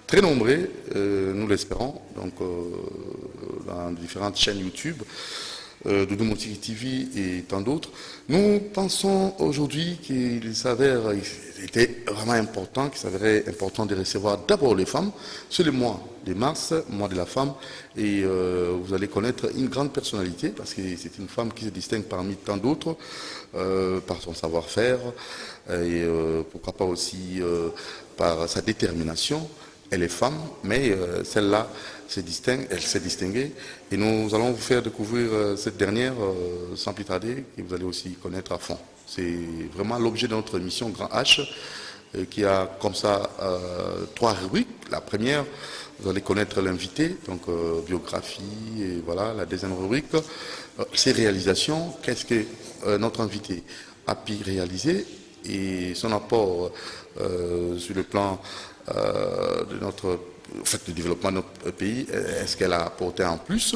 Très nombreux, nous l'espérons, donc dans différentes chaînes YouTube, de Doumotiri TV et tant d'autres. Nous pensons aujourd'hui qu'il était vraiment important, qu'il s'avérait important de recevoir d'abord les femmes. C'est le mois de mars, mois de la femme, et vous allez connaître une grande personnalité, parce que c'est une femme qui se distingue parmi tant d'autres, par son savoir-faire, et pourquoi pas aussi par sa détermination. Elle est femme, mais celle-là elle s'est distinguée. Et nous allons vous faire découvrir cette dernière sans plus tarder, que vous allez aussi connaître à fond. C'est vraiment l'objet de notre émission Grand H, qui a comme ça 3 rubriques. La première, vous allez connaître l'invité, donc biographie, et voilà. La deuxième rubrique, ses réalisations. Qu'est-ce que notre invité a pu réaliser et son apport sur le plan du développement de notre pays, est-ce qu'elle a apporté en plus?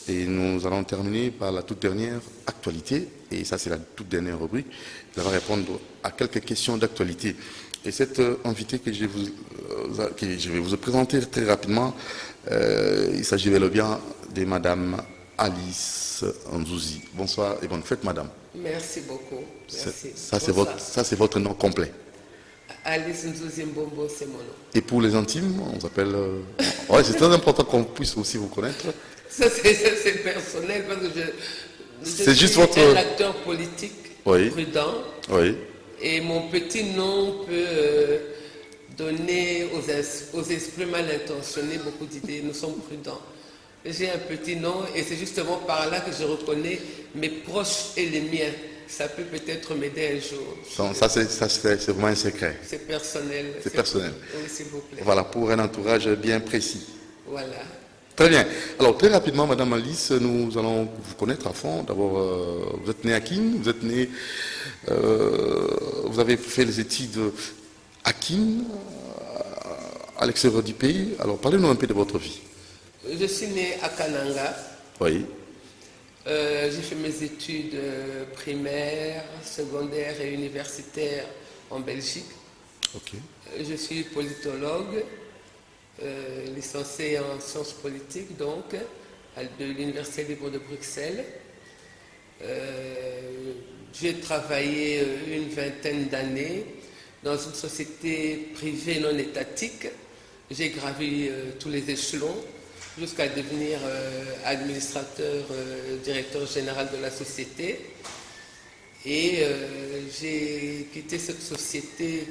Et nous allons terminer par la toute dernière actualité, et ça c'est la toute dernière rubrique. Elle va répondre à quelques questions d'actualité. Et cette invitée que je vais vous présenter très rapidement, il s'agit bel et bien de Madame Alice Nzouzi. Bonsoir et bonne fête, Madame. Merci beaucoup. Merci. Ça c'est votre nom complet. Alice Nzouzi Mbombo, c'est mon nom. Et pour les intimes, on s'appelle... Ouais, c'est très important qu'on puisse aussi vous connaître. Ça c'est personnel, parce que je suis un acteur politique prudent. Oui. Et mon petit nom peut donner aux esprits mal intentionnés beaucoup d'idées. Nous sommes prudents. J'ai un petit nom et c'est justement par là que je reconnais mes proches et les miens. Ça peut peut-être m'aider un jour. Donc ça c'est vraiment un secret. C'est personnel. C'est personnel. Oui, s'il vous plaît. Voilà, pour un entourage bien précis. Voilà. Très bien. Alors très rapidement, Madame Alice, nous allons vous connaître à fond. D'abord, vous êtes née à Kin, vous avez fait les études à Kin, à l'extérieur du pays. Alors parlez-nous un peu de votre vie. Je suis née à Kananga. Oui. J'ai fait mes études primaires, secondaires et universitaires en Belgique. Ok. Je suis politologue, licencié en sciences politiques, donc, de l'Université libre de Bruxelles. J'ai travaillé une vingtaine d'années dans une société privée non étatique. J'ai gravi tous les échelons jusqu'à devenir administrateur, directeur général de la société. Et j'ai quitté cette société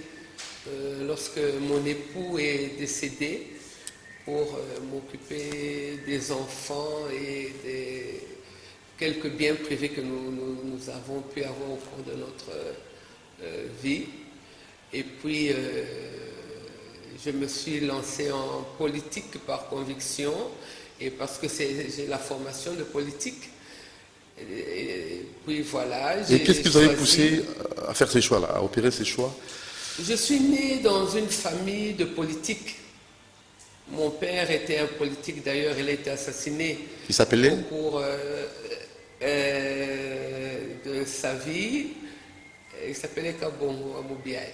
lorsque mon époux est décédé pour m'occuper des enfants et des quelques biens privés que nous avons pu avoir au cours de notre vie. Et puis, je me suis lancé en politique par conviction et parce que j'ai la formation de politique. Et puis voilà. Et qu'est-ce qui vous avait poussé à faire ces choix-là, à opérer ces choix? Je suis né dans une famille de politiques. Mon père était un politique, d'ailleurs, il a été assassiné. Il s'appelait? Au cours de sa vie. Il s'appelait Kabongo Amoubiaï.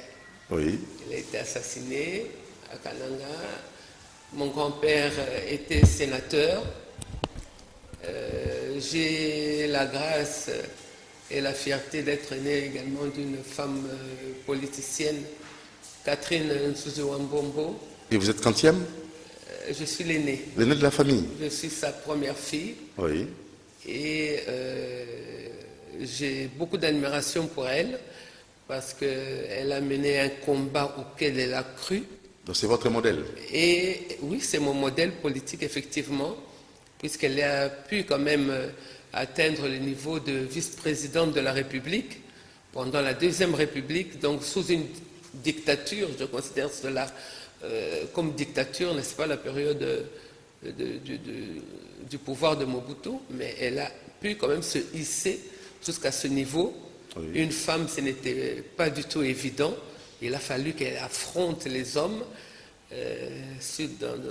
Oui. Il a été assassiné à Kananga. Mon grand-père était sénateur. J'ai la grâce et la fierté d'être né également d'une femme politicienne, Catherine Nzouzi Mbombo. Et vous êtes quantième? Je suis l'aîné. L'aîné de la famille? Je suis sa première fille. Oui. Et j'ai beaucoup d'admiration pour elle parce qu'elle a mené un combat auquel elle a cru. Donc c'est votre modèle? Et oui, c'est mon modèle politique, effectivement, puisqu'elle a pu quand même atteindre le niveau de vice-présidente de la République pendant la Deuxième République, donc sous une dictature, je considère cela comme dictature, n'est-ce pas, la période du pouvoir de Mobutu, mais elle a pu quand même se hisser jusqu'à ce niveau. Oui. Une femme, ce n'était pas du tout évident. Il a fallu qu'elle affronte les hommes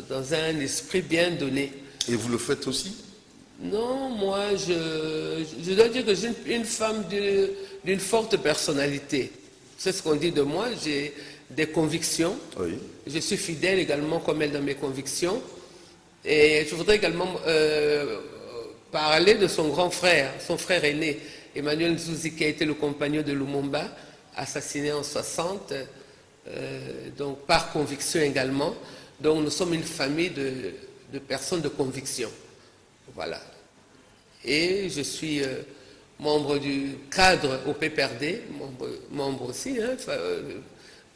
dans un esprit bien donné. Et vous le faites aussi? Non, moi, je dois dire que j'ai une femme d'une forte personnalité. C'est ce qu'on dit de moi. J'ai des convictions. Oui. Je suis fidèle également comme elle dans mes convictions. Et je voudrais également parler de son grand frère, son frère aîné, Emmanuel Nzuzi, qui a été le compagnon de Lumumba, assassiné en 60, donc par conviction également. Donc nous sommes une famille de personnes de conviction. Voilà. Et je suis membre du cadre au PPRD, membre aussi, hein,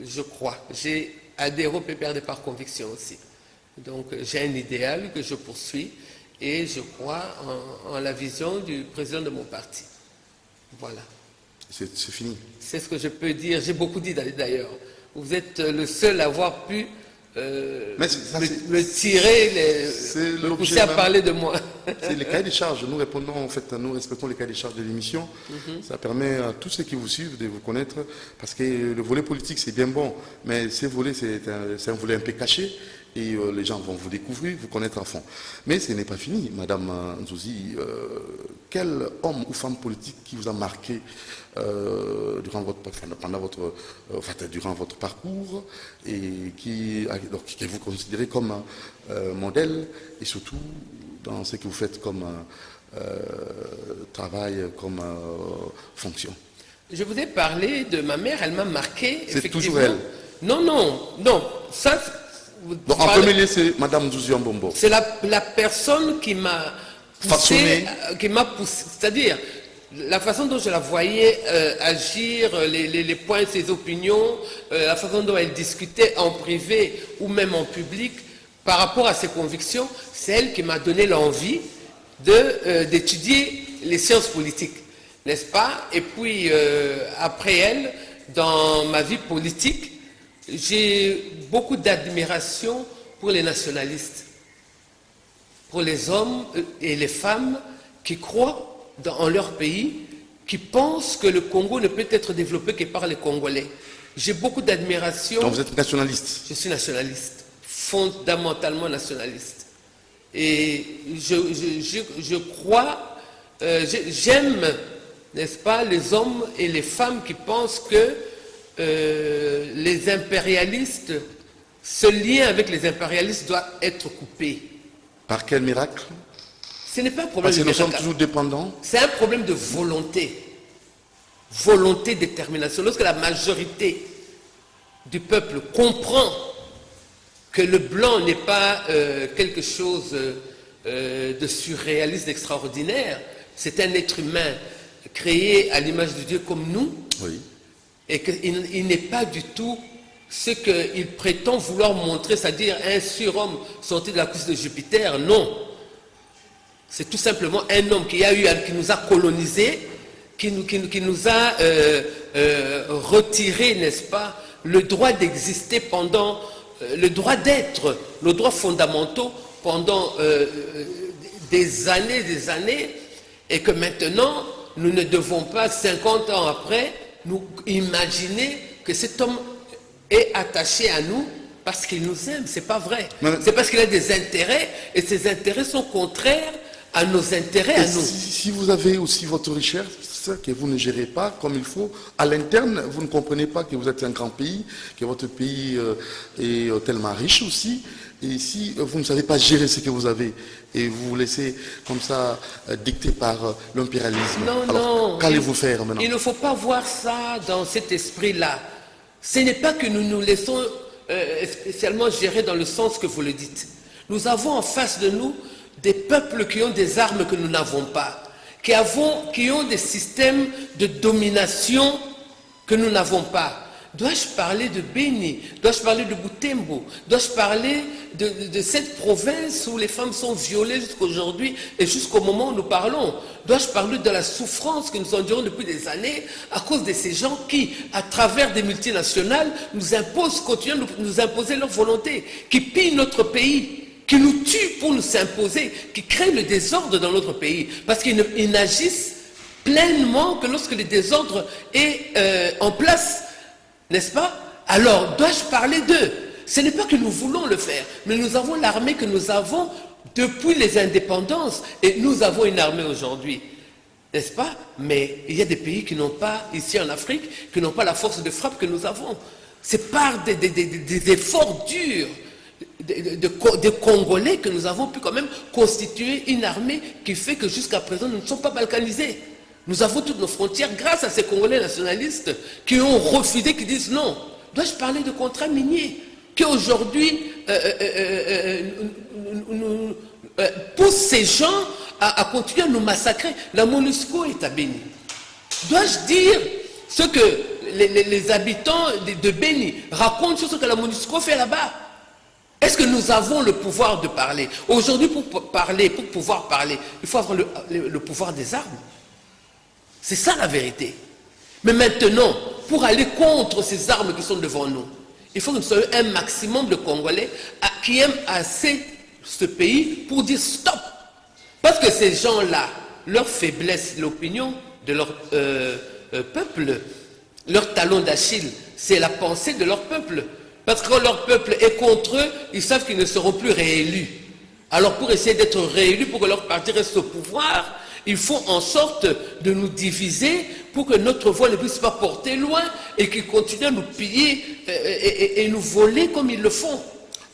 je crois. J'ai adhéré au PPRD par conviction aussi. Donc j'ai un idéal que je poursuis et je crois en la vision du président de mon parti. Voilà. C'est fini. C'est ce que je peux dire. J'ai beaucoup dit d'ailleurs. Vous êtes le seul à avoir pu me tirer, me pousser à parler de moi. C'est les cahiers des charges. Nous répondons, en fait, nous respectons les cahiers des charges de l'émission. Ça permet à tous ceux qui vous suivent de vous connaître, parce que le volet politique, c'est bien bon, mais ce volet, c'est un volet un peu caché, et les gens vont vous découvrir, vous connaître à fond. Mais ce n'est pas fini, Madame Nzuzi. Quel homme ou femme politique qui vous a marqué durant votre parcours et qui vous considérez comme un modèle, et surtout dans ce que vous faites comme travail, comme fonction? Je vous ai parlé de ma mère, elle m'a marqué. C'est toujours elle? Non. Ça, donc, en premier lieu, c'est Madame Nzuzi Mbombo. C'est la personne qui m'a poussé, c'est-à-dire la façon dont je la voyais agir, les points, ses opinions, la façon dont elle discutait en privé ou même en public par rapport à ses convictions, c'est elle qui m'a donné l'envie d'étudier les sciences politiques, n'est-ce pas? Et puis, après elle, dans ma vie politique, j'ai beaucoup d'admiration pour les nationalistes, pour les hommes et les femmes qui croient en leur pays, qui pensent que le Congo ne peut être développé que par les Congolais. J'ai beaucoup d'admiration. Donc vous êtes nationaliste? Je suis nationaliste, fondamentalement nationaliste. Et je crois, j'aime, n'est-ce pas, les hommes et les femmes qui pensent que les impérialistes, ce lien avec les impérialistes doit être coupé. Par quel miracle? Ce n'est pas un problème de miracle. Parce que nous sommes toujours dépendants. C'est un problème de volonté. Volonté, détermination. Lorsque la majorité du peuple comprend que le blanc n'est pas quelque chose de surréaliste, d'extraordinaire, c'est un être humain créé à l'image de Dieu comme nous, oui. Et qu'il n'est pas du tout ce qu'il prétend vouloir montrer, c'est-à-dire un surhomme sorti de la couche de Jupiter. Non. C'est tout simplement un homme qui nous a colonisés, qui nous a retiré, n'est-ce pas, le droit d'exister pendant, le droit d'être, nos droits fondamentaux pendant des années, et que maintenant, nous ne devons pas, 50 ans après, nous imaginer que cet homme est attaché à nous parce qu'il nous aime. C'est pas vrai. C'est parce qu'il a des intérêts, et ces intérêts sont contraires à nos intérêts, à nous. Si vous avez aussi votre richesse que vous ne gérez pas comme il faut, à l'interne, vous ne comprenez pas que vous êtes un grand pays, que votre pays est tellement riche aussi, et si vous ne savez pas gérer ce que vous avez, et vous vous laissez comme ça dicter par l'impérialisme, alors qu'allez-vous faire maintenant? Il ne faut pas voir ça dans cet esprit-là. Ce n'est pas que nous nous laissons spécialement gérer dans le sens que vous le dites. Nous avons en face de nous des peuples qui ont des armes que nous n'avons pas, qui ont des systèmes de domination que nous n'avons pas. Dois-je parler de Béni? Dois-je parler de Butembo? Dois-je parler de cette province où les femmes sont violées jusqu'à aujourd'hui et jusqu'au moment où nous parlons? Dois-je parler de la souffrance que nous endurons depuis des années à cause de ces gens qui, à travers des multinationales, nous imposent, continuent de nous imposer leur volonté, qui pillent notre pays, qui nous tuent pour nous s'imposer, qui créent le désordre dans notre pays, parce qu'ils n'agissent pleinement que lorsque le désordre est en place, n'est-ce pas? Alors, dois-je parler d'eux? Ce n'est pas que nous voulons le faire, mais nous avons l'armée que nous avons depuis les indépendances, et nous avons une armée aujourd'hui, n'est-ce pas? Mais il y a des pays qui n'ont pas, ici en Afrique, qui n'ont pas la force de frappe que nous avons. C'est par des efforts durs des Congolais que nous avons pu quand même constituer une armée qui fait que jusqu'à présent nous ne sommes pas balkanisés. Nous avons toutes nos frontières grâce à ces Congolais nationalistes qui ont refusé, qui disent non. Dois-je parler de contrats miniers qui aujourd'hui poussent ces gens à continuer à nous massacrer? La MONUSCO est à Béni. Dois-je dire ce que les habitants de Béni racontent sur ce que la MONUSCO fait là-bas? Est-ce que nous avons le pouvoir de parler? Aujourd'hui, pour pouvoir parler, il faut avoir le pouvoir des armes. C'est ça la vérité. Mais maintenant, pour aller contre ces armes qui sont devant nous, il faut que nous soyons un maximum de Congolais qui aiment assez ce pays pour dire stop. Parce que ces gens-là, leur faiblesse, l'opinion de leur peuple, leur talon d'Achille, c'est la pensée de leur peuple. Parce que quand leur peuple est contre eux, ils savent qu'ils ne seront plus réélus. Alors pour essayer d'être réélus, pour que leur parti reste au pouvoir, ils font en sorte de nous diviser pour que notre voix ne puisse pas porter loin et qu'ils continuent à nous piller et nous voler comme ils le font.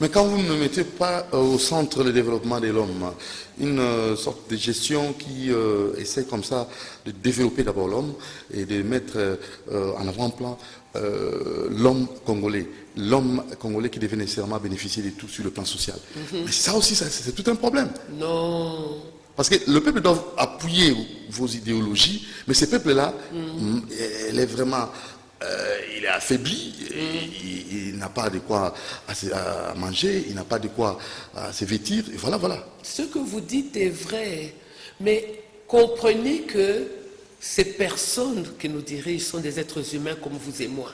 Mais quand vous ne mettez pas au centre le développement de l'homme, une sorte de gestion qui essaie comme ça de développer d'abord l'homme et de mettre en avant-plan l'homme congolais qui devait nécessairement bénéficier de tout sur le plan social. Mais ça aussi, c'est tout un problème. Non. Parce que le peuple doit appuyer vos idéologies, mais ce peuple-là, elle est vraiment... il est affaibli, il n'a pas de quoi à manger, il n'a pas de quoi à se vêtir, et voilà. Ce que vous dites est vrai, mais comprenez que ces personnes qui nous dirigent sont des êtres humains comme vous et moi.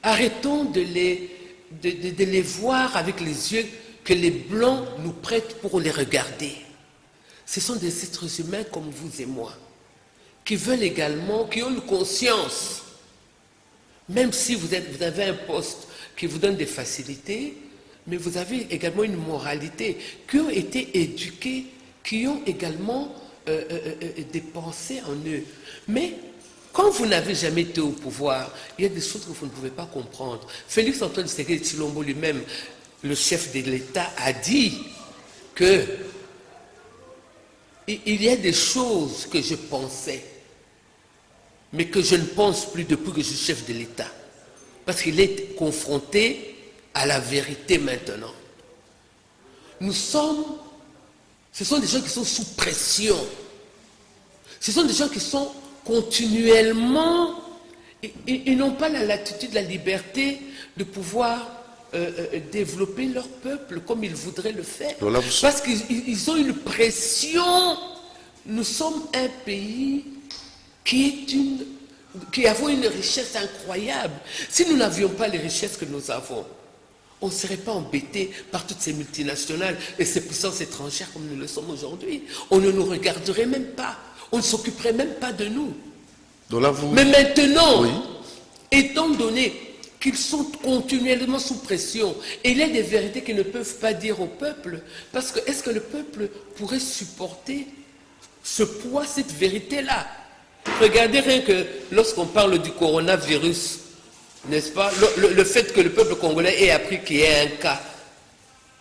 Arrêtons de les voir avec les yeux que les Blancs nous prêtent pour les regarder. Ce sont des êtres humains comme vous et moi, qui veulent également, qui ont une conscience. Même si vous avez un poste qui vous donne des facilités, mais vous avez également une moralité, qui ont été éduqués, qui ont également des pensées en eux. Mais quand vous n'avez jamais été au pouvoir, il y a des choses que vous ne pouvez pas comprendre. Félix Antoine Tshisekedi Tshilombo lui-même, le chef de l'État, a dit que il y a des choses que je pensais, mais que je ne pense plus depuis que je suis chef de l'État. Parce qu'il est confronté à la vérité maintenant. Ce sont des gens qui sont sous pression. Ce sont des gens qui sont continuellement, ils n'ont pas la latitude, la liberté de pouvoir développer leur peuple comme ils voudraient le faire. Parce qu'ils ont une pression. Nous sommes un pays qui avons une richesse incroyable. Si nous n'avions pas les richesses que nous avons, on ne serait pas embêté par toutes ces multinationales et ces puissances étrangères comme nous le sommes aujourd'hui. On ne nous regarderait même pas. On ne s'occuperait même pas de nous. Mais maintenant, oui, étant donné qu'ils sont continuellement sous pression, et il y a des vérités qu'ils ne peuvent pas dire au peuple, parce que est-ce que le peuple pourrait supporter ce poids, cette vérité-là? Regardez rien que lorsqu'on parle du coronavirus, n'est-ce pas, le fait que le peuple congolais ait appris qu'il y a un cas,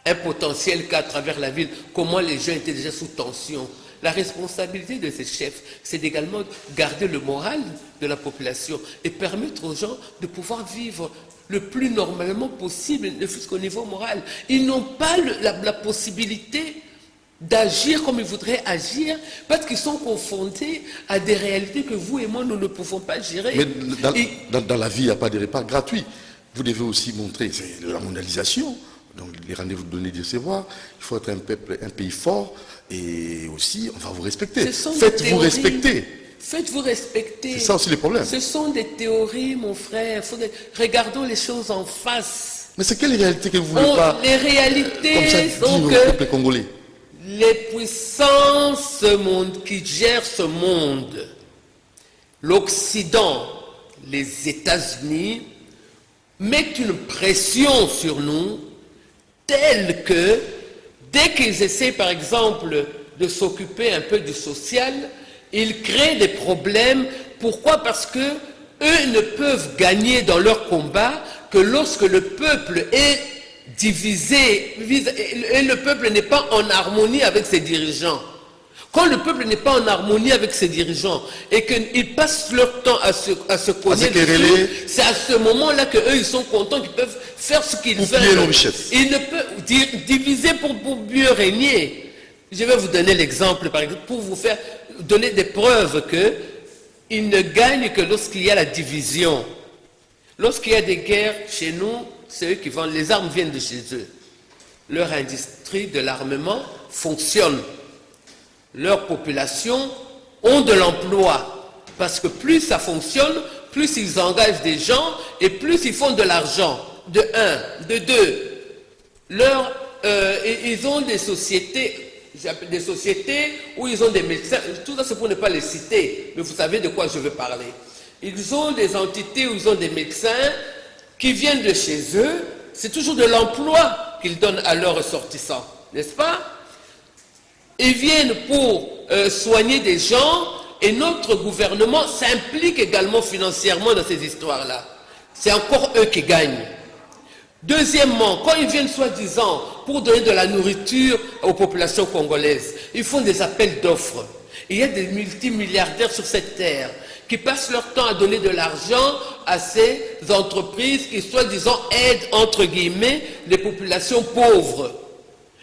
un potentiel cas à travers la ville, comment les gens étaient déjà sous tension. La responsabilité de ces chefs, c'est également garder le moral de la population et permettre aux gens de pouvoir vivre le plus normalement possible, ne fût-ce qu'au niveau moral. Ils n'ont pas la possibilité d'agir comme ils voudraient agir, parce qu'ils sont confrontés à des réalités que vous et moi, nous ne pouvons pas gérer. Mais dans la vie, il n'y a pas de repas gratuits. Vous devez aussi montrer, c'est la mondialisation, donc les rendez-vous donnés de recevoir. Il faut être un pays fort, et aussi, on va vous respecter. Faites-vous respecter. Faites-vous respecter. C'est ça aussi le problème. Ce sont des théories, mon frère. Regardons les choses en face. Mais c'est quelle réalité que vous voulez pas? Les réalités comme ça, sont au que peuple congolais. Les puissances qui gèrent ce monde, l'Occident, les États-Unis, mettent une pression sur nous telle que dès qu'ils essaient, par exemple, de s'occuper un peu du social, ils créent des problèmes. Pourquoi? Parce que eux ne peuvent gagner dans leur combat que lorsque le peuple est divisé et le peuple n'est pas en harmonie avec ses dirigeants. Quand le peuple n'est pas en harmonie avec ses dirigeants et qu'ils passent leur temps à se cogner dessus, c'est à ce moment-là qu'eux, ils sont contents qu'ils peuvent faire ce qu'ils veulent. Ils ne peuvent diviser pour mieux régner. Je vais vous donner l'exemple, par exemple, pour vous faire donner des preuves qu'ils ne gagnent que lorsqu'il y a la division. Lorsqu'il y a des guerres chez nous, c'est eux qui vendent. Les armes viennent de chez eux. Leur industrie de l'armement fonctionne. Leur population ont de l'emploi. Parce que plus ça fonctionne, plus ils engagent des gens et plus ils font de l'argent. De un, de deux. Ils ont des sociétés où ils ont des médecins. Tout ça, c'est pour ne pas les citer. Mais vous savez de quoi je veux parler. Ils ont des entités où ils ont des médecins qui viennent de chez eux. C'est toujours de l'emploi qu'ils donnent à leurs ressortissants. N'est-ce pas? Ils viennent pour soigner des gens et notre gouvernement s'implique également financièrement dans ces histoires-là. C'est encore eux qui gagnent. Deuxièmement, quand ils viennent soi-disant pour donner de la nourriture aux populations congolaises, ils font des appels d'offres. Il y a des multimilliardaires sur cette terre qui passent leur temps à donner de l'argent à ces entreprises qui soi-disant aident entre guillemets les populations pauvres.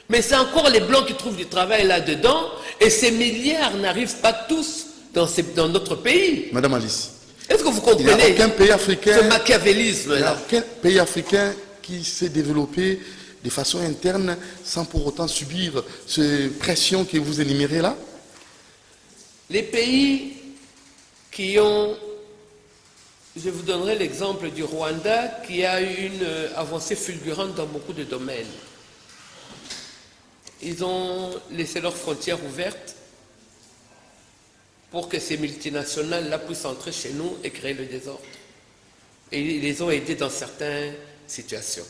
Mais c'est encore les Blancs qui trouvent du travail là-dedans et ces milliards n'arrivent pas tous dans notre pays. Madame Alice, est-ce que vous comprenez il n'y a aucun pays africain, ce machiavélisme-là? Il n'y a aucun pays africain qui s'est développé de façon interne sans pour autant subir ces pressions que vous énumérez là? Les pays qui ont... Je vous donnerai l'exemple du Rwanda qui a eu une avancée fulgurante dans beaucoup de domaines. Ils ont laissé leurs frontières ouvertes pour que ces multinationales-là puissent entrer chez nous et créer le désordre. Et ils les ont aidés dans certaines situations.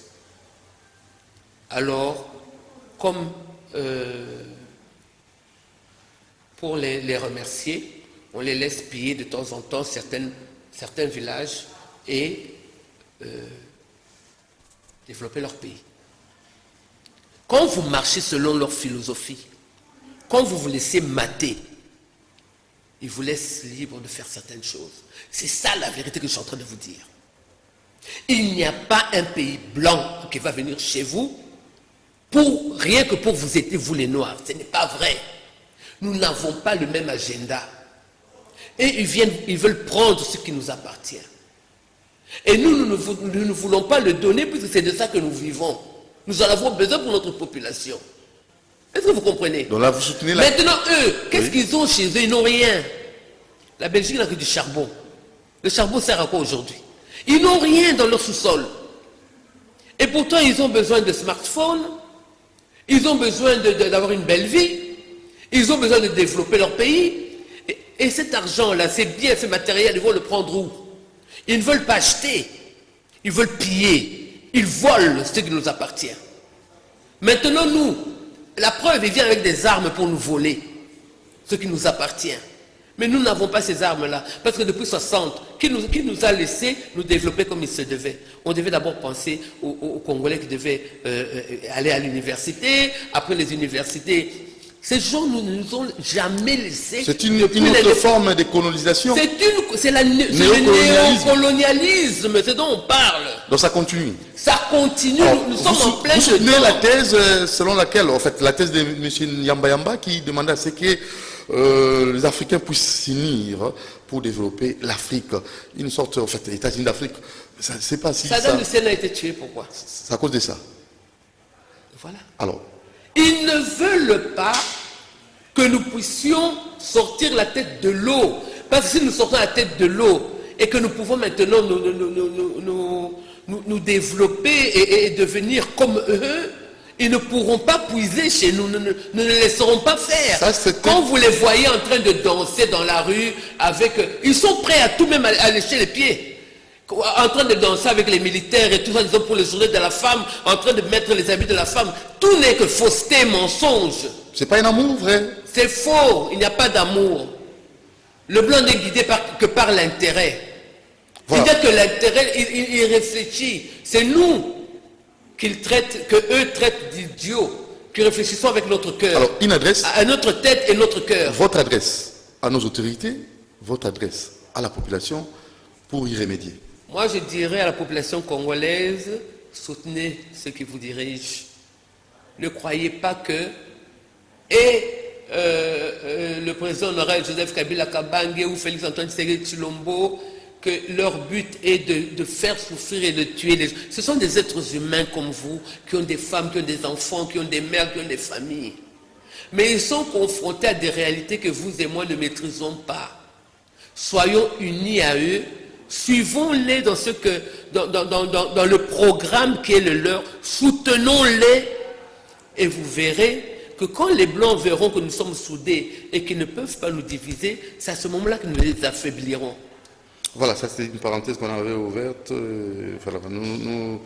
Alors, comme pour les remercier, on les laisse piller de temps en temps certains villages et développer leur pays. Quand vous marchez selon leur philosophie, quand vous vous laissez mater, ils vous laissent libre de faire certaines choses. C'est ça la vérité que je suis en train de vous dire. Il n'y a pas un pays blanc qui va venir chez vous rien que pour vous aider, vous les Noirs. Ce n'est pas vrai. Nous n'avons pas le même agenda. Et ils veulent prendre ce qui nous appartient. Et nous ne voulons pas le donner puisque c'est de ça que nous vivons. Nous en avons besoin pour notre population. Est-ce que vous comprenez? Donc là, vous soutenez Maintenant, eux, qu'est-ce qu'ils ont chez eux? Ils n'ont rien. La Belgique n'a que du charbon. Le charbon sert à quoi aujourd'hui? Ils n'ont rien dans leur sous-sol. Et pourtant, ils ont besoin de smartphones. Ils ont besoin d'avoir une belle vie. Ils ont besoin de développer leur pays. Et cet argent-là, ces biens, ce matériel, ils vont le prendre où? Ils ne veulent pas acheter. Ils veulent piller. Ils volent ce qui nous appartient. Maintenant, nous, la preuve, ils viennent avec des armes pour nous voler ce qui nous appartient. Mais nous n'avons pas ces armes-là. Parce que depuis 60, qui nous a laissé nous développer comme il se devait? On devait d'abord penser aux Congolais qui devaient aller à l'université. Après les universités, ces gens ne nous ont jamais laissé. C'est une autre forme de colonisation. C'est le néocolonialisme, c'est dont on parle. Donc ça continue. Ça continue, alors, nous sommes en plein dedans. Vous soutenez la thèse selon laquelle, en fait, la thèse de M. Yamba qui demandait à ce que les Africains puissent s'unir pour développer l'Afrique. Une sorte, en fait, États-Unis d'Afrique. Je ne sais pas si Saddam Hussein a été tué, pourquoi? C'est à cause de ça. Voilà. Alors. Ils ne veulent pas que nous puissions sortir la tête de l'eau. Parce que si nous sortons la tête de l'eau et que nous pouvons maintenant nous développer et devenir comme eux, ils ne pourront pas puiser chez nous, nous ne les laisserons pas faire. Quand vous les voyez en train de danser dans la rue, ils sont prêts à tout, même à lécher les pieds. En train de danser avec les militaires et tout ça, disons pour les journées de la femme, en train de mettre les habits de la femme. Tout n'est que fausseté, mensonge. C'est pas un amour vrai? C'est faux, il n'y a pas d'amour. Le blanc n'est guidé que par l'intérêt. Voilà. Il n'y a que l'intérêt, il réfléchit. C'est nous qu'ils traitent, que eux traitent d'idiots, qui réfléchissons avec notre cœur. Alors, une adresse, À notre tête et notre cœur. votre adresse à nos autorités, votre adresse à la population pour y remédier. Moi, je dirais à la population congolaise, soutenez ceux qui vous dirigent. Ne croyez pas que le président honorable Joseph Kabila Kabange ou Félix Antoine Tshisekedi Tshilombo, que leur but est de faire souffrir et de tuer les gens. Ce sont des êtres humains comme vous, qui ont des femmes, qui ont des enfants, qui ont des mères, qui ont des familles. Mais ils sont confrontés à des réalités que vous et moi ne maîtrisons pas. Soyons unis à eux, suivons-les dans dans le programme qui est le leur, soutenons-les, et vous verrez que quand les Blancs verront que nous sommes soudés et qu'ils ne peuvent pas nous diviser, c'est à ce moment-là que nous les affaiblirons. Voilà, ça c'est une parenthèse qu'on avait ouverte. Voilà, nous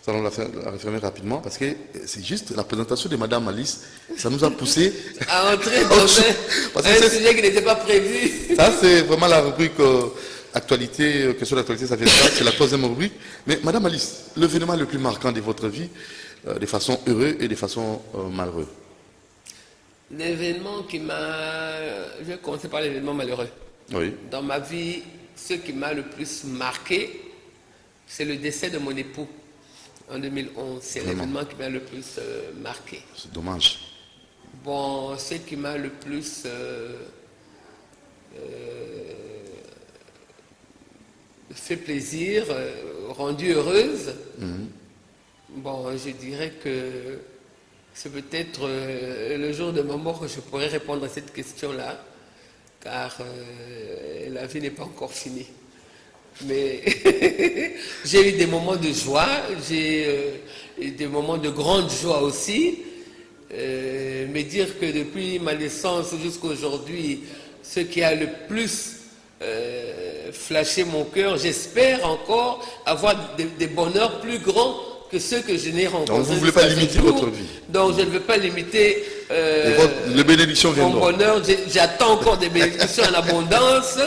allons la refermer rapidement parce que c'est juste la présentation de Madame Alice, ça nous a poussé à entrer dans un sujet qui n'était pas prévu. Ça c'est vraiment la rubrique actualité, question d'actualité, ça fait ça, c'est la troisième rubrique. Mais Madame Alice, l'événement le plus marquant de votre vie, de façon heureuse et de façon malheureuse. L'événement qui m'a... Je vais commencer par l'événement malheureux. Oui. Dans ma vie, ce qui m'a le plus marqué, c'est le décès de mon époux en 2011. C'est l'événement qui m'a le plus marqué. C'est dommage. Bon, ce qui m'a le plus fait plaisir, rendu heureuse, bon, je dirais que c'est peut-être le jour de ma mort que je pourrais répondre à cette question-là, car la vie n'est pas encore finie. Mais j'ai eu des moments de joie, j'ai eu des moments de grande joie aussi. Mais dire que depuis ma naissance jusqu'à aujourd'hui, ce qui a le plus flashé mon cœur, j'espère encore avoir des bonheurs plus grands que ceux que je n'ai rencontrés. Donc vous ne voulez pas limiter votre vie. Donc je ne veux pas limiter les bénédictions mon viendront. bonheur. J'attends encore des bénédictions en abondance.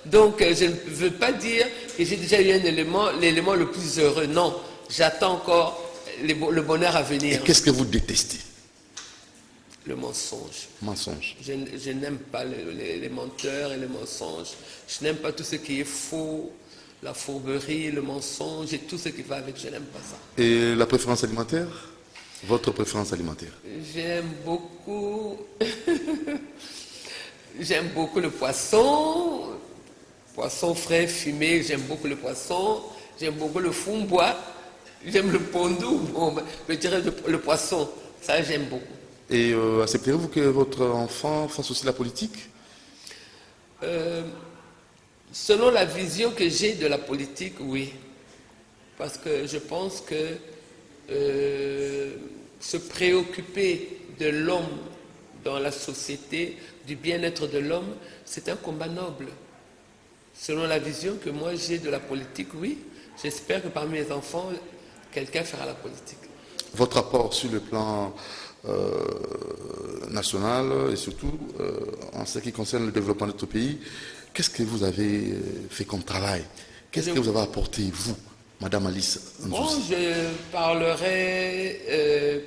Donc je ne veux pas dire que j'ai déjà eu l'élément le plus heureux. Non, j'attends encore le bonheur à venir. Et qu'est-ce que vous détestez? Le mensonge. Mensonge. Je n'aime pas les menteurs et les mensonges. Je n'aime pas tout ce qui est faux, la fourberie, le mensonge et tout ce qui va avec. Je n'aime pas ça. Et la préférence alimentaire? Votre préférence alimentaire? J'aime beaucoup... J'aime beaucoup le poisson. Poisson frais, fumé, j'aime beaucoup le poisson. J'aime beaucoup le fumbois. J'aime le pondou. Bon, je dirais le poisson. Ça, j'aime beaucoup. Et accepterez-vous que votre enfant fasse aussi la politique? Selon la vision que j'ai de la politique, oui. Parce que je pense que se préoccuper de l'homme dans la société, du bien-être de l'homme, c'est un combat noble. Selon la vision que moi j'ai de la politique, oui. J'espère que parmi mes enfants, quelqu'un fera la politique. Votre rapport sur le plan national et surtout en ce qui concerne le développement de notre pays, qu'est-ce que vous avez fait comme travail? Qu'est-ce que vous avez apporté, vous, Madame Alice Nzouzi? Bon, je parlerai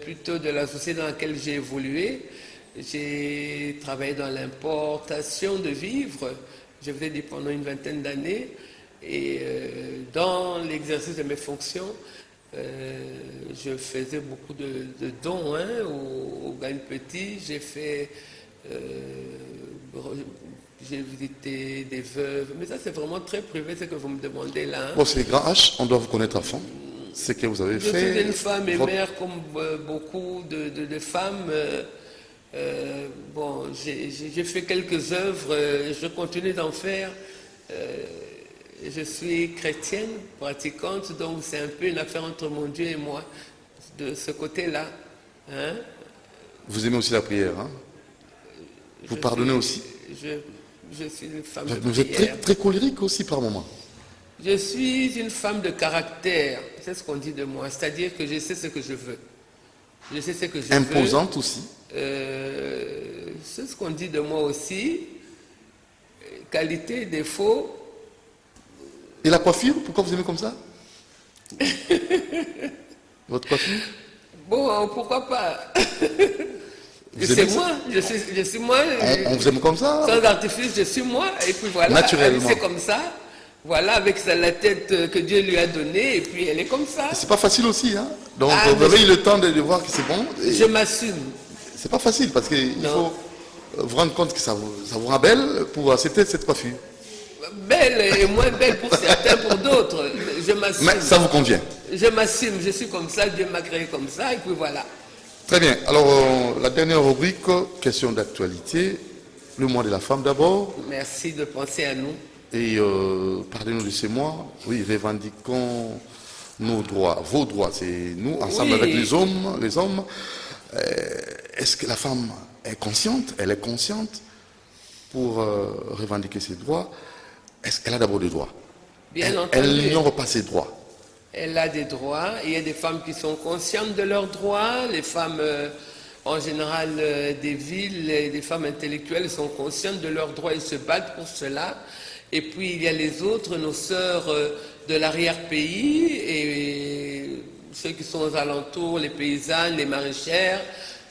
plutôt de la société dans laquelle j'ai évolué. J'ai travaillé dans l'importation de vivres, je vous ai dit pendant une vingtaine d'années, et dans l'exercice de mes fonctions, je faisais beaucoup de dons aux gagne petits. J'ai fait, j'ai visité des veuves, mais ça c'est vraiment très privé ce que vous me demandez là. Bon, c'est grand H, on doit vous connaître à fond. Ce que vous avez fait. Je suis une femme et mère comme beaucoup de femmes. Bon, j'ai fait quelques œuvres, je continue d'en faire. Je suis chrétienne, pratiquante, donc c'est un peu une affaire entre mon Dieu et moi, de ce côté-là. Hein? Vous aimez aussi la prière, hein? Vous pardonnez aussi? Je suis une femme de Vous êtes prière. très colérique aussi par moment. Je suis une femme de caractère, c'est ce qu'on dit de moi, c'est-à-dire que je sais ce que je veux. Je sais ce que je veux. Imposante aussi. C'est ce qu'on dit de moi aussi. Qualité et défaut, Et la coiffure, pourquoi vous aimez comme ça? Votre coiffure? Bon, pourquoi pas? Vous C'est aimez ça? moi, je suis moi. On vous aime comme ça? Sans artifice, je suis moi. Et puis voilà, Naturellement. c'est comme ça. Voilà, avec la tête que Dieu lui a donnée, et puis elle est comme ça. C'est pas facile aussi, hein? Donc Ah, vous avez eu le temps de voir que c'est bon. Et Je m'assume. c'est pas facile parce qu'il Non. faut vous rendre compte que ça vous rend belle pour accepter cette coiffure. Belle et moins belle pour certains, pour d'autres. Je m'assume. Mais ça vous convient. Je m'assume, je suis comme ça, Dieu m'a créé comme ça, et puis voilà. Très bien. Alors, la dernière rubrique, question d'actualité. Le mois de la femme d'abord. Merci de penser à nous. Et parlez-nous de ces mois. Oui, revendiquons nos droits. Vos droits, c'est nous, ensemble Oui. avec les hommes. Est-ce que la femme est consciente? Elle est consciente pour revendiquer ses droits. Est-ce qu'elle a d'abord des droits? Bien entendu. Elle n'ignore pas ses droits. Elle a des droits. Il y a des femmes qui sont conscientes de leurs droits. Les femmes, en général, des villes, des femmes intellectuelles sont conscientes de leurs droits et se battent pour cela. Et puis, il y a les autres, nos sœurs de l'arrière-pays et ceux qui sont aux alentours, les paysannes, les maraîchères,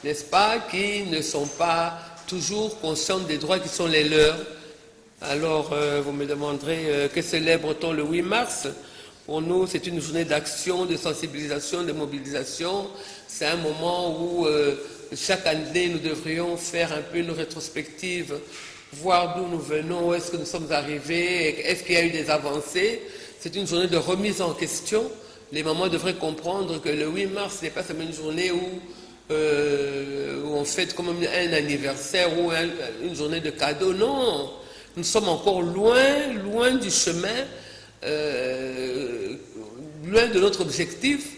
n'est-ce pas, qui ne sont pas toujours conscientes des droits qui sont les leurs. Alors, vous me demanderez, que célèbre-t-on le 8 mars? Pour nous, c'est une journée d'action, de sensibilisation, de mobilisation. C'est un moment où chaque année, nous devrions faire un peu une rétrospective, voir d'où nous venons, où est-ce que nous sommes arrivés, est-ce qu'il y a eu des avancées. C'est une journée de remise en question. Les mamans devraient comprendre que le 8 mars n'est pas seulement une journée où on fête comme un anniversaire ou une journée de cadeaux. Non, nous sommes encore loin du chemin, loin de notre objectif,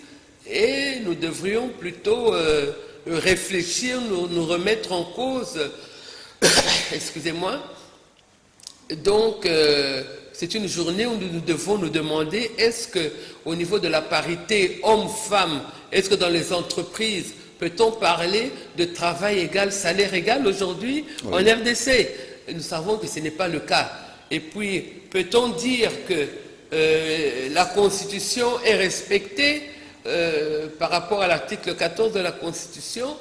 et nous devrions plutôt réfléchir, nous remettre en cause. Excusez-moi. Donc, c'est une journée où nous devons nous demander, est-ce qu'au niveau de la parité homme-femme, est-ce que dans les entreprises, peut-on parler de travail égal, salaire égal aujourd'hui en RDC? Nous savons que ce n'est pas le cas. Et puis, peut-on dire que la Constitution est respectée par rapport à l'article 14 de la Constitution?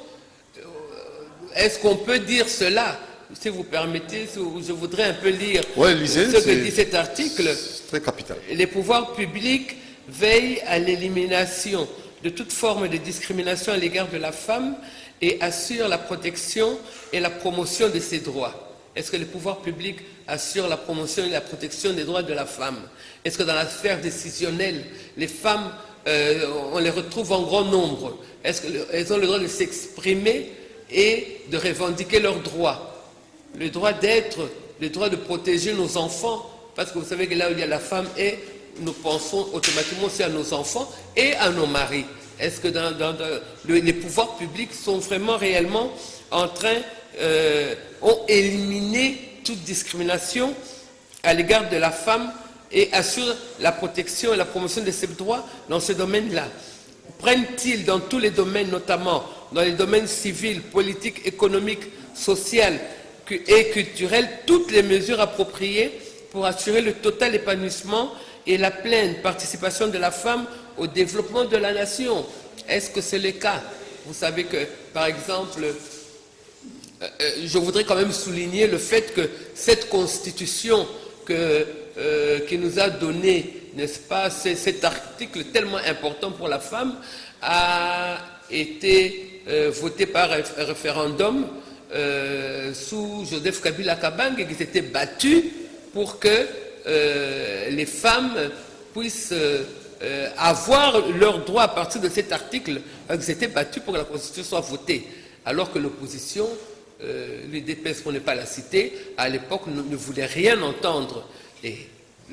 Est-ce qu'on peut dire cela? Si vous permettez, je voudrais un peu lire ce que dit cet article. C'est très capital. Les pouvoirs publics veillent à l'élimination de toute forme de discrimination à l'égard de la femme et assurent la protection et la promotion de ses droits. Est-ce que les pouvoirs publics assurent la promotion et la protection des droits de la femme? Est-ce que dans la sphère décisionnelle, les femmes, on les retrouve en grand nombre? Est-ce qu'elles ont le droit de s'exprimer et de revendiquer leurs droits? Le droit d'être, le droit de protéger nos enfants, parce que vous savez que là où il y a la femme et nous pensons automatiquement aussi à nos enfants et à nos maris. Est-ce que les pouvoirs publics sont vraiment réellement en train, ont éliminé toute discrimination à l'égard de la femme et assurent la protection et la promotion de ses droits dans ce domaine-là? Prennent-ils dans tous les domaines, notamment dans les domaines civils, politiques, économiques, sociaux et culturels, toutes les mesures appropriées pour assurer le total épanouissement et la pleine participation de la femme au développement de la nation? Est-ce que c'est le cas? Vous savez que, par exemple, je voudrais quand même souligner le fait que cette constitution qui nous a donné, n'est-ce pas, cet article tellement important pour la femme, a été voté par un référendum sous Joseph Kabila Kabange, qui s'était battu pour que les femmes puissent avoir leurs droits à partir de cet article, qui s'était battu pour que la Constitution soit votée, alors que l'opposition, l'UDPS pour ne pas la citer, à l'époque ne voulait rien entendre. Et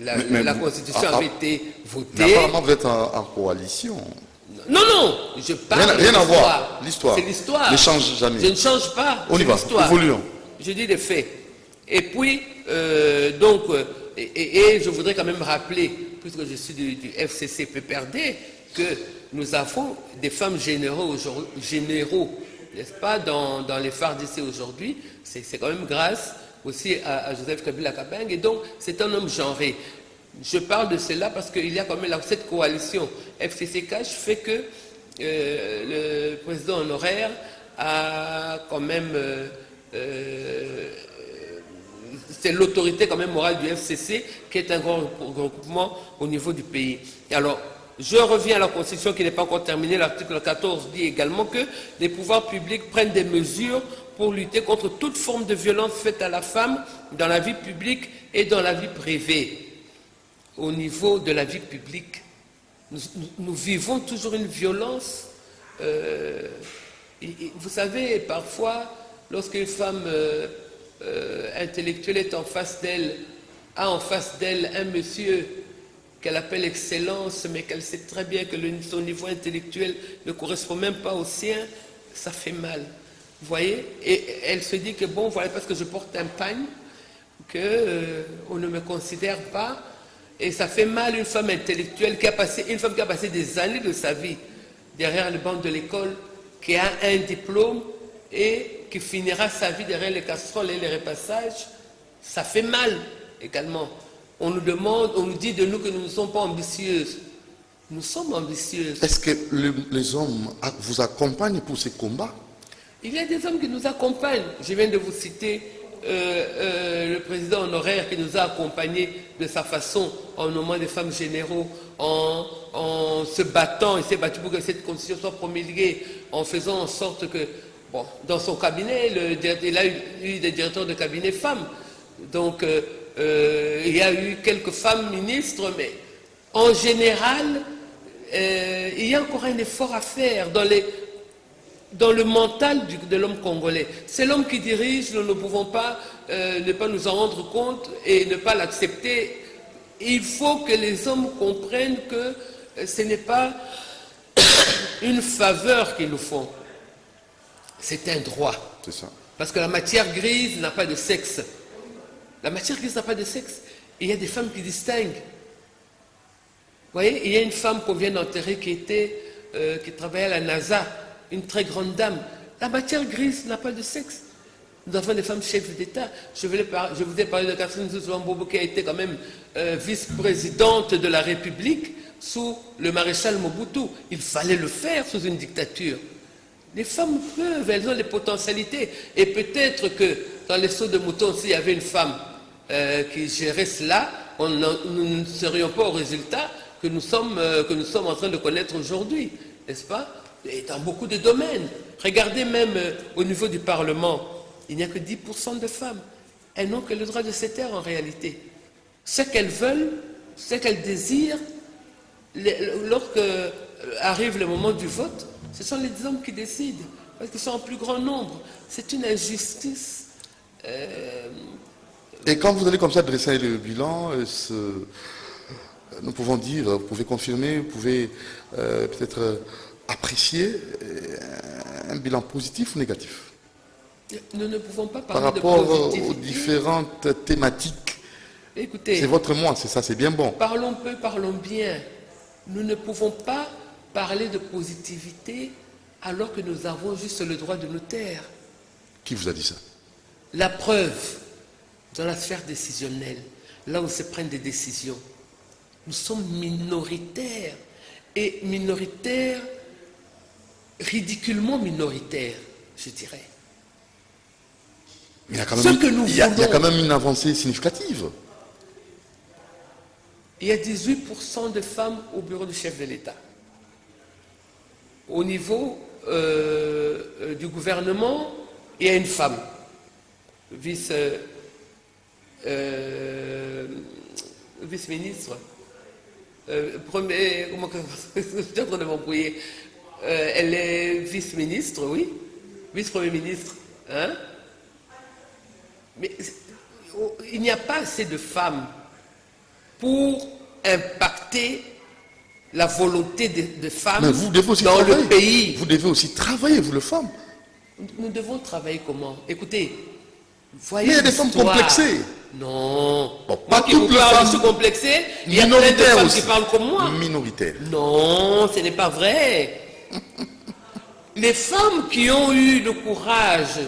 la Constitution avait été votée. Mais apparemment, vous êtes en coalition. Non, non, je parle Rien à voir. L'histoire. C'est l'histoire. Ne change jamais. Je ne change pas. On y va. Évoluons. Je dis des faits. Et puis, donc, et je voudrais quand même rappeler, puisque je suis du FCC PPRD, que nous avons des femmes généraux, n'est-ce pas, dans les FARDC aujourd'hui. C'est quand même grâce aussi à Joseph Kabila Kabange. Et donc, c'est un homme genré. Je parle de cela parce qu'il y a quand même cette coalition FCC-CAJ fait que le président honoraire a quand même... c'est l'autorité quand même morale du FCC qui est un grand regroupement au niveau du pays. Et alors, je reviens à la Constitution qui n'est pas encore terminée. L'article 14 dit également que les pouvoirs publics prennent des mesures pour lutter contre toute forme de violence faite à la femme dans la vie publique et dans la vie privée. Au niveau de la vie publique, nous vivons toujours une violence. Vous savez, parfois, lorsqu'une femme intellectuelle est en face d'elle, a en face d'elle un monsieur qu'elle appelle excellence, mais qu'elle sait très bien que son niveau intellectuel ne correspond même pas au sien, ça fait mal. Vous voyez? Et elle se dit que bon, voilà, parce que je porte un pagne, qu'on ne me considère pas. Et ça fait mal une femme intellectuelle qui a passé des années de sa vie derrière les bancs de l'école, qui a un diplôme et qui finira sa vie derrière les casseroles et les repassages. Ça fait mal également. On nous demande, on nous dit de nous que nous ne sommes pas ambitieuses. Nous sommes ambitieuses. Est-ce que les hommes vous accompagnent pour ces combats? Il y a des hommes qui nous accompagnent. Je viens de vous citer le président honoraire qui nous a accompagnés de sa façon en nommant des femmes généraux, en se battant, il s'est battu pour que cette constitution soit promulguée, en faisant en sorte que, bon, dans son cabinet, il a eu des directeurs de cabinet femmes. Donc, il y a eu quelques femmes ministres, mais en général, il y a encore un effort à faire dans le mental de l'homme congolais. C'est l'homme qui dirige, nous ne pouvons pas ne pas nous en rendre compte et ne pas l'accepter. Il faut que les hommes comprennent que ce n'est pas une faveur qu'ils nous font, c'est un droit. C'est ça. Parce que la matière grise n'a pas de sexe. La matière grise n'a pas de sexe. Et il y a des femmes qui distinguent. Vous voyez, il y a une femme qu'on vient d'enterrer qui travaillait à la NASA, une très grande dame. La matière grise n'a pas de sexe. Nous avons des femmes chefs d'État. Je vous ai parlé de Catherine Zouzouambobo qui a été quand même vice-présidente de la République sous le maréchal Mobutu. Il fallait le faire sous une dictature. Les femmes peuvent, elles ont les potentialités. Et peut-être que dans les sauts de mouton, s'il y avait une femme qui gérait cela, nous ne serions pas au résultat que nous sommes en train de connaître aujourd'hui, n'est-ce pas? Et dans beaucoup de domaines. Regardez même au niveau du Parlement, il n'y a que 10% de femmes. Elles n'ont que le droit de se taire en réalité. Ce qu'elles veulent, ce qu'elles désirent, lorsque arrive le moment du vote, ce sont les hommes qui décident, parce qu'ils sont en plus grand nombre. C'est une injustice. Et quand vous allez comme ça dresser le bilan, nous pouvons dire, vous pouvez confirmer, vous pouvez peut-être apprécier un bilan positif ou négatif nous ne pouvons pas par parler de rapport positivité. aux différentes thématiques. Écoutez, c'est votre moi, c'est ça, c'est bien bon. Parlons peu, parlons bien. Nous ne pouvons pas parler de positivité alors que nous avons juste le droit de nous taire. Qui vous a dit ça? La preuve, dans la sphère décisionnelle, là où se prennent des décisions, nous sommes minoritaires. Et minoritaires, ridiculement minoritaires, je dirais. Mais il y a quand même une avancée significative. Il y a 18% de femmes au bureau du chef de l'État. Au niveau du gouvernement, il y a une femme, vice-ministre, je suis en train de m'embrouiller. Elle est vice-ministre, oui, vice-premier ministre. Hein? Mais il n'y a pas assez de femmes pour impacter la volonté de femmes dans le pays. Vous devez aussi travailler, vous les femmes. Nous devons travailler comment? Écoutez, voyez. Mais il y a des femmes complexées. Non. Bon, pas toutes les femmes. Je suis complexée. Il y a plein de femmes qui parlent comme moi. Minoritaires. Non, ce n'est pas vrai. Les femmes qui ont eu le courage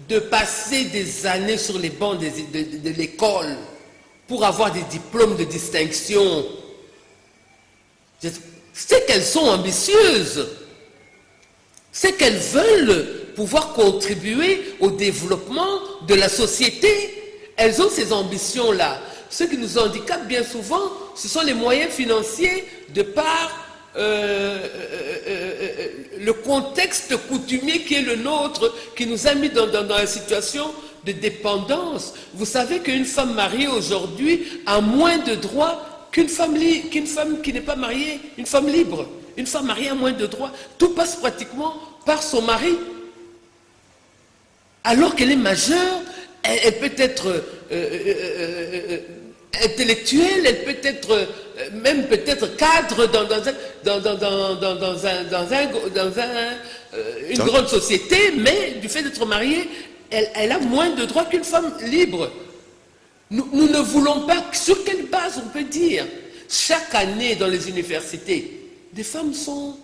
de passer des années sur les bancs de l'école pour avoir des diplômes de distinction. C'est qu'elles sont ambitieuses. C'est qu'elles veulent pouvoir contribuer au développement de la société. Elles ont ces ambitions-là. Ce qui nous handicape bien souvent, ce sont les moyens financiers de par le contexte coutumier qui est le nôtre, qui nous a mis dans la situation de dépendance. Vous savez qu'une femme mariée aujourd'hui a moins de droits qu'une femme qui n'est pas mariée, une femme libre. Une femme mariée a moins de droits. Tout passe pratiquement par son mari. Alors qu'elle est majeure, elle peut être intellectuelle, elle peut être même peut-être cadre dans une grande société, mais du fait d'être mariée, elle a moins de droits qu'une femme libre. Nous ne voulons pas, sur quelle base on peut dire, chaque année dans les universités, des femmes sortent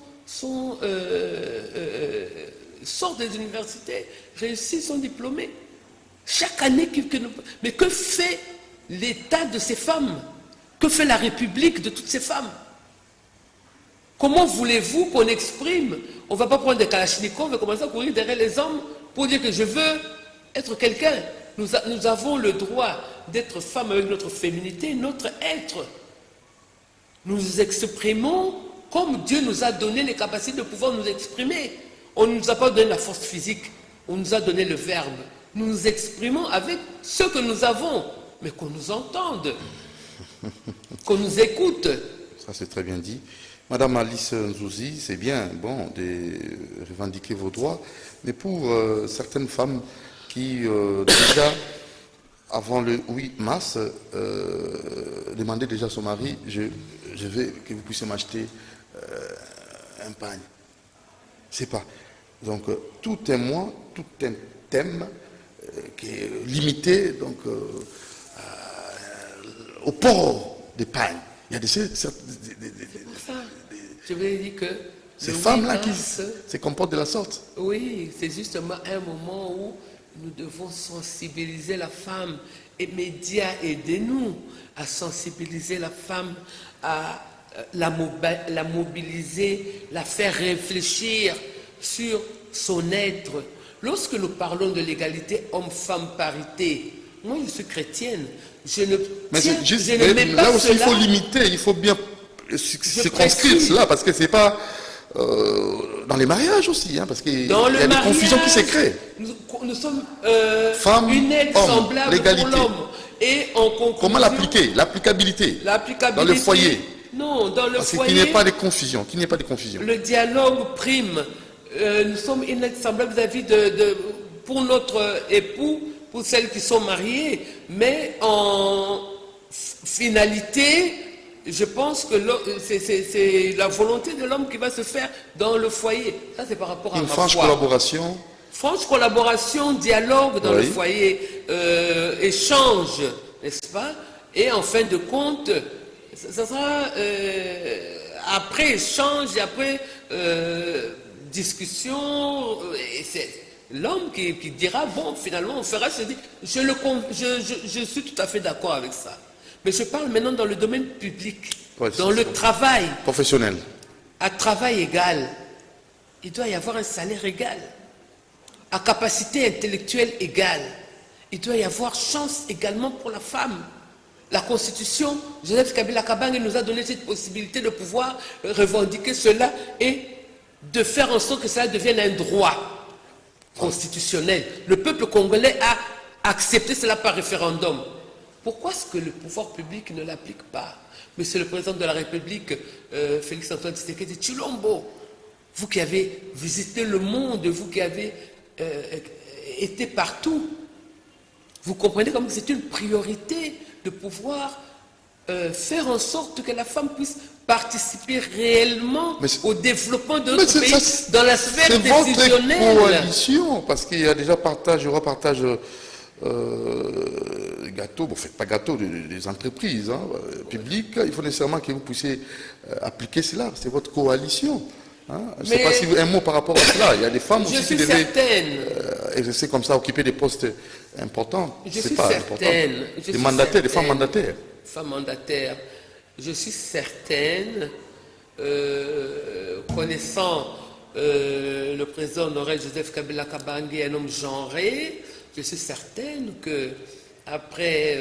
des universités, réussissent, sont diplômées. Chaque année, mais que fait l'État de ces femmes? Que fait la République de toutes ces femmes? Comment voulez-vous qu'on exprime? On ne va pas prendre des kalachnikovs et commencer à courir derrière les hommes pour dire que je veux être quelqu'un. Nous avons le droit d'être femmes avec notre féminité, notre être. Nous nous exprimons comme Dieu nous a donné les capacités de pouvoir nous exprimer. On ne nous a pas donné la force physique, on nous a donné le verbe. Nous nous exprimons avec ce que nous avons, mais qu'on nous entende, qu'on nous écoute. Ça, c'est très bien dit. Madame Alice Nzouzi, c'est bien, bon, de revendiquer vos droits, mais pour certaines femmes qui, déjà, avant le 8 mars, demandaient déjà à son mari, je veux que vous puissiez m'acheter un pagne. C'est pas. Donc, tout un mois, tout un thème qui est limité donc, au port des pagnes. Il y a je voulais dire que ces femmes-là qui se comportent de la sorte. Oui, c'est justement un moment où nous devons sensibiliser la femme. Et médias, aidez-nous à sensibiliser la femme, à la mobiliser, la faire réfléchir sur son être. Lorsque nous parlons de l'égalité homme-femme parité, moi je suis chrétienne, je ne mets pas là aussi cela, il faut limiter, il faut bien circonscrire cela, parce que c'est pas dans les mariages aussi, hein, parce qu'il y a des confusions qui se créent. Nous sommes Femmes, une aide hommes, semblable l'égalité. pour l'homme. Et en conclusion, comment l'appliquer? L'applicabilité dans le foyer. Non, dans le foyer. Qu'il n'y ait pas de confusion, qu'il n'y ait pas de confusion. Le dialogue prime. Nous sommes une aide semblable vis-à-vis pour notre époux, pour celles qui sont mariées, mais en finalité, je pense que c'est la volonté de l'homme qui va se faire dans le foyer. Ça, c'est par rapport à une franche collaboration. Franche collaboration, dialogue dans le foyer, échange, n'est-ce pas? Et en fin de compte, ça sera après échange et après discussion, c'est l'homme qui dira, bon, finalement, on fera ce dit. Je suis tout à fait d'accord avec ça. Mais je parle maintenant dans le domaine public, dans le travail. Professionnel. À travail égal, il doit y avoir un salaire égal. À capacité intellectuelle égale, il doit y avoir chance également pour la femme. La Constitution, Joseph Kabila Kabange nous a donné cette possibilité de pouvoir revendiquer cela et de faire en sorte que cela devienne un droit constitutionnel. Le peuple congolais a accepté cela par référendum. Pourquoi est-ce que le pouvoir public ne l'applique pas? Monsieur le Président de la République, Félix-Antoine Tshisekedi Tshilombo, vous qui avez visité le monde, vous qui avez été partout, vous comprenez comme c'est une priorité de pouvoir faire en sorte que la femme puisse participer réellement au développement de notre pays dans la sphère décisionnelle. C'est votre coalition, parce qu'il y a déjà partage, repartage gâteau, bon, faites pas gâteau des entreprises publiques, il faut nécessairement que vous puissiez appliquer cela, c'est votre coalition. Hein? Je ne sais pas si un mot par rapport à cela, il y a des femmes aussi qui devaient exercer comme ça, occuper des postes importants. Je C'est suis pas certaine. important. Des mandataires, des femmes mandataires. Femmes mandataires. Je suis certaine, connaissant le président honoré Joseph Kabila Kabange, un homme genré, je suis certaine que après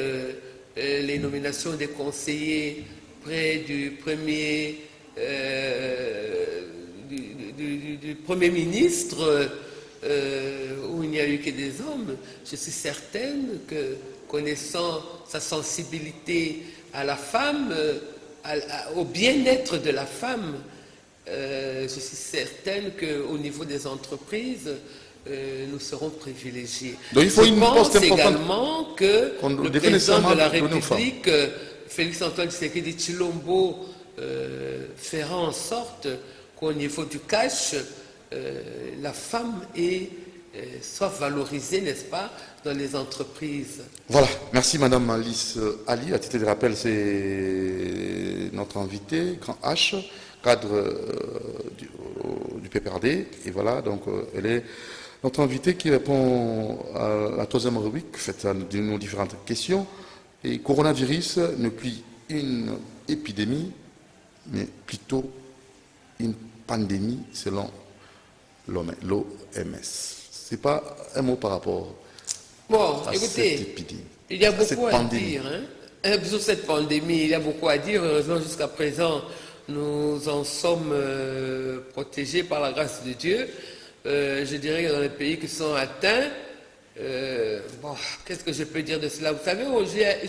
les nominations des conseillers près du premier ministre, où il n'y a eu que des hommes, je suis certaine que, connaissant sa sensibilité à la femme, au bien-être de la femme, je suis certaine qu'au niveau des entreprises, nous serons privilégiés. Donc il faut une pense poste importante également que le président de la République, Félix-Antoine Tshisekedi Tshilombo, fera en sorte qu'au niveau du cash, la femme soit valorisée, n'est-ce pas, dans les entreprises. Voilà, merci Madame Alice Ali. À titre de rappel, c'est notre invité, Grand H, cadre du PPRD. Et voilà, donc elle est notre invitée qui répond à la troisième rubrique, faite de nos différentes questions. Et coronavirus n'est plus une épidémie, mais plutôt une pandémie selon l'OMS. C'est pas un mot par rapport à cette épidémie. Il y a beaucoup à dire. Sur cette pandémie, il y a beaucoup à dire. Heureusement, jusqu'à présent, nous en sommes protégés par la grâce de Dieu. Je dirais que dans les pays qui sont atteints, qu'est-ce que je peux dire de cela? Vous savez,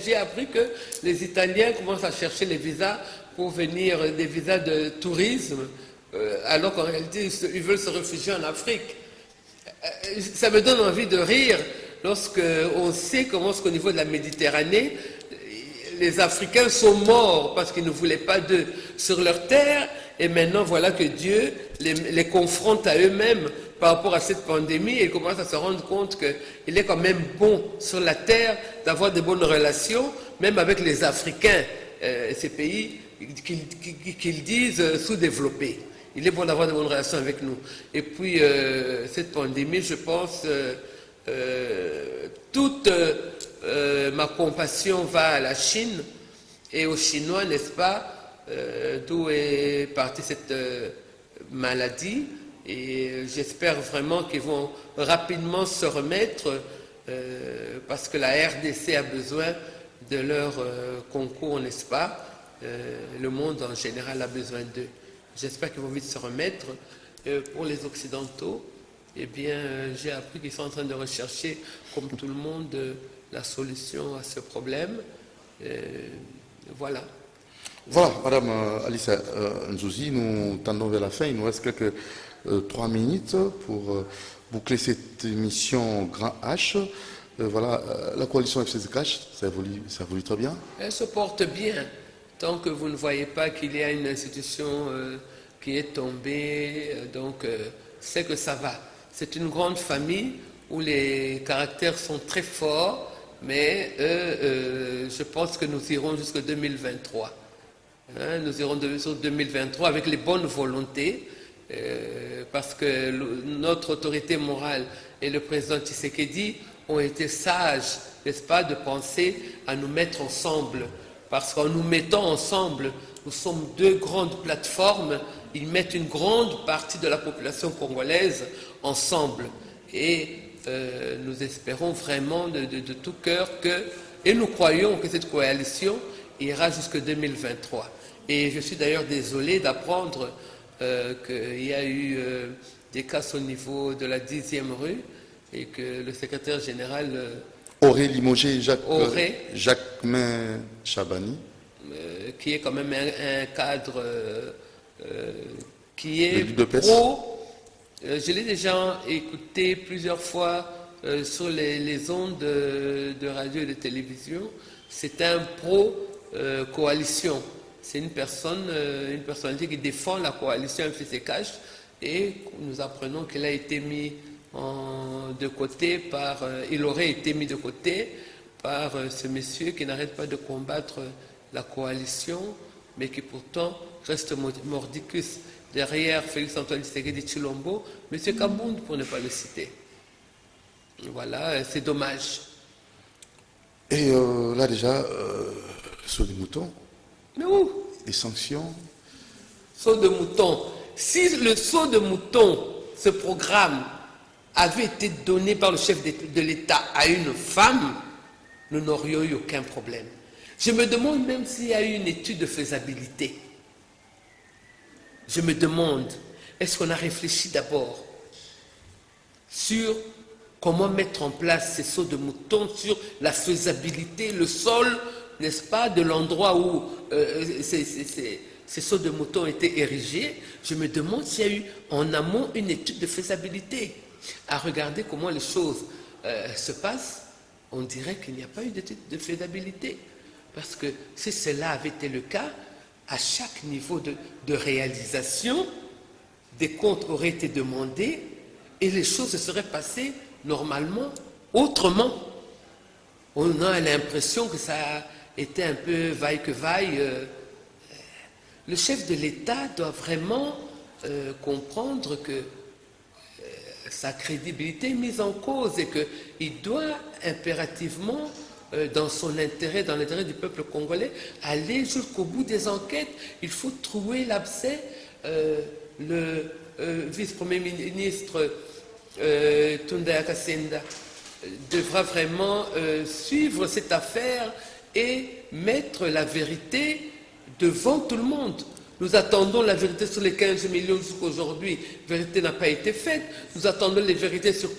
j'ai appris que les Italiens commencent à chercher les visas pour venir, des visas de tourisme, alors qu'en réalité, ils veulent se réfugier en Afrique. Ça me donne envie de rire lorsqu'on sait comment, qu'au niveau de la Méditerranée, les Africains sont morts parce qu'ils ne voulaient pas d'eux sur leur terre, et maintenant voilà que Dieu les confronte à eux-mêmes par rapport à cette pandémie, et ils commencent à se rendre compte qu'il est quand même bon sur la terre d'avoir de bonnes relations, même avec les Africains, ces pays qu'ils disent sous-développés. Il est bon d'avoir de bonnes relations avec nous. Et puis, cette pandémie, je pense, toute ma compassion va à la Chine et aux Chinois, n'est-ce pas, d'où est partie cette maladie. Et j'espère vraiment qu'ils vont rapidement se remettre parce que la RDC a besoin de leur concours, n'est-ce pas? Le monde en général a besoin d'eux. J'espère qu'ils vont vite se remettre. Pour les Occidentaux, eh bien, j'ai appris qu'ils sont en train de rechercher, comme tout le monde, la solution à ce problème. Voilà. Voilà, Madame Alice Nzouzi, nous tendons vers la fin. Il nous reste quelques 3 minutes pour boucler cette émission Grand H. Voilà, la coalition FCZK, ça évolue très bien. Elle se porte bien. Tant que vous ne voyez pas qu'il y a une institution qui est tombée, donc c'est que ça va. C'est une grande famille où les caractères sont très forts, mais je pense que nous irons jusqu'en 2023. Nous irons sur 2023 avec les bonnes volontés, parce que notre autorité morale et le président Tshisekedi ont été sages, n'est-ce pas, de penser à nous mettre ensemble. Parce qu'en nous mettant ensemble, nous sommes deux grandes plateformes, ils mettent une grande partie de la population congolaise ensemble. Et nous espérons vraiment de tout cœur et nous croyons que cette coalition ira jusqu'en 2023. Et je suis d'ailleurs désolé d'apprendre qu'il y a eu des cas au niveau de la 10e rue et que le secrétaire général... aurait limogé Jacquemain Chabani, qui est quand même un cadre qui est pro. Je l'ai déjà écouté plusieurs fois sur les ondes de radio et de télévision. C'est un pro-coalition. C'est une personnalité qui défend la coalition FCZK, et nous apprenons qu'elle a été mise de côté il aurait été mis de côté par ce monsieur qui n'arrête pas de combattre la coalition, mais qui pourtant reste mordicus derrière Félix-Antoine Tshisekedi Tshilombo, monsieur Kabound pour ne pas le citer. Voilà, c'est dommage. Et là déjà, sur les moutons, Mais où? les sanctions. Saut de mouton. Si le saut de mouton, ce programme, avait été donné par le chef de l'État à une femme, nous n'aurions eu aucun problème. Je me demande même s'il y a eu une étude de faisabilité. Je me demande, est-ce qu'on a réfléchi d'abord sur comment mettre en place ces sauts de mouton, sur la faisabilité, le sol, n'est-ce pas, de l'endroit où ces sauts de mouton ont été érigés. Je me demande s'il y a eu en amont une étude de faisabilité. À regarder comment les choses se passent, on dirait qu'il n'y a pas eu d'étude de faisabilité. Parce que si cela avait été le cas, à chaque niveau de réalisation, des comptes auraient été demandés et les choses se seraient passées normalement, autrement. On a l'impression que ça a été un peu vaille que vaille. Le chef de l'État doit vraiment comprendre que sa crédibilité est mise en cause et qu'il doit impérativement, dans son intérêt, dans l'intérêt du peuple congolais, aller jusqu'au bout des enquêtes. Il faut trouver l'abcès. Le vice-premier ministre Tunda Kasenda devra vraiment suivre cette affaire et mettre la vérité devant tout le monde. Nous attendons la vérité sur les 15 millions jusqu'à aujourd'hui. La vérité n'a pas été faite. Nous attendons les vérités sur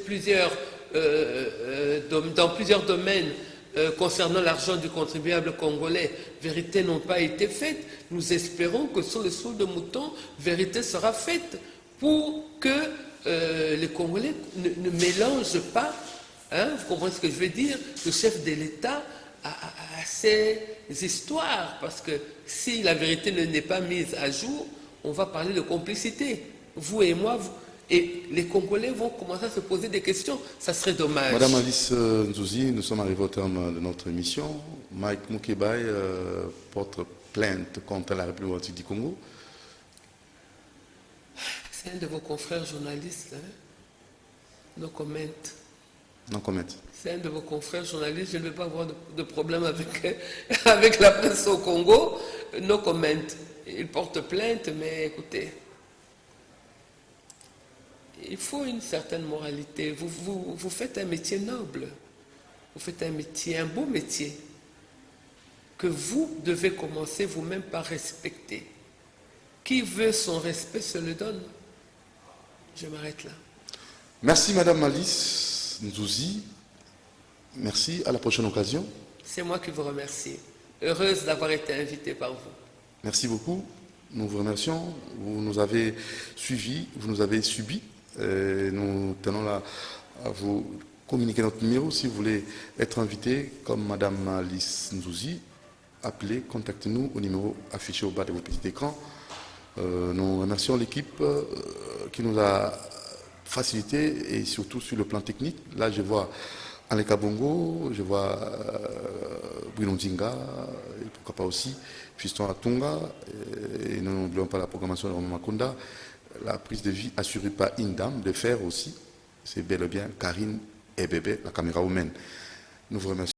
dans plusieurs domaines concernant l'argent du contribuable congolais. Vérités n'ont pas été faites. Nous espérons que sur le saut de mouton, vérité sera faite pour que les Congolais ne mélangent pas, hein, vous comprenez ce que je veux dire, le chef de l'État à ces histoires, parce que si la vérité n'est pas mise à jour, on va parler de complicité. Vous et moi, et les Congolais vont commencer à se poser des questions. Ça serait dommage. Madame Alice Nzouzi, nous sommes arrivés au terme de notre émission. Mike Mukebai porte plainte contre la République démocratique du Congo. C'est un de vos confrères journalistes, hein? No comment. Non comment. C'est un de vos confrères journalistes, je ne vais pas avoir de problème avec la presse au Congo. No comment. Il porte plainte, mais écoutez, il faut une certaine moralité. Vous faites un métier noble. Vous faites un métier, un beau métier, que vous devez commencer vous-même par respecter. Qui veut son respect se le donne. Je m'arrête là. Merci Madame Alice Nzouzi. Merci, à la prochaine occasion. C'est moi qui vous remercie. Heureuse d'avoir été invitée par vous. Merci beaucoup. Nous vous remercions. Vous nous avez suivis, vous nous avez subis. Nous tenons là à vous communiquer notre numéro. Si vous voulez être invité comme Madame Alice Nzouzi, appelez, contactez-nous au numéro affiché au bas de vos petits écrans. Nous remercions l'équipe qui nous a facilité et surtout sur le plan technique. Là, je vois Aleka Bongo, je vois Bruno Ndinga, et pourquoi pas aussi Fiston Atunga, et nous n'oublions pas la programmation de Romain Makunda, la prise de vie assurée par une dame de fer aussi, c'est bel et bien Karine et Bébé, la caméra humaine. Nous vous remercions.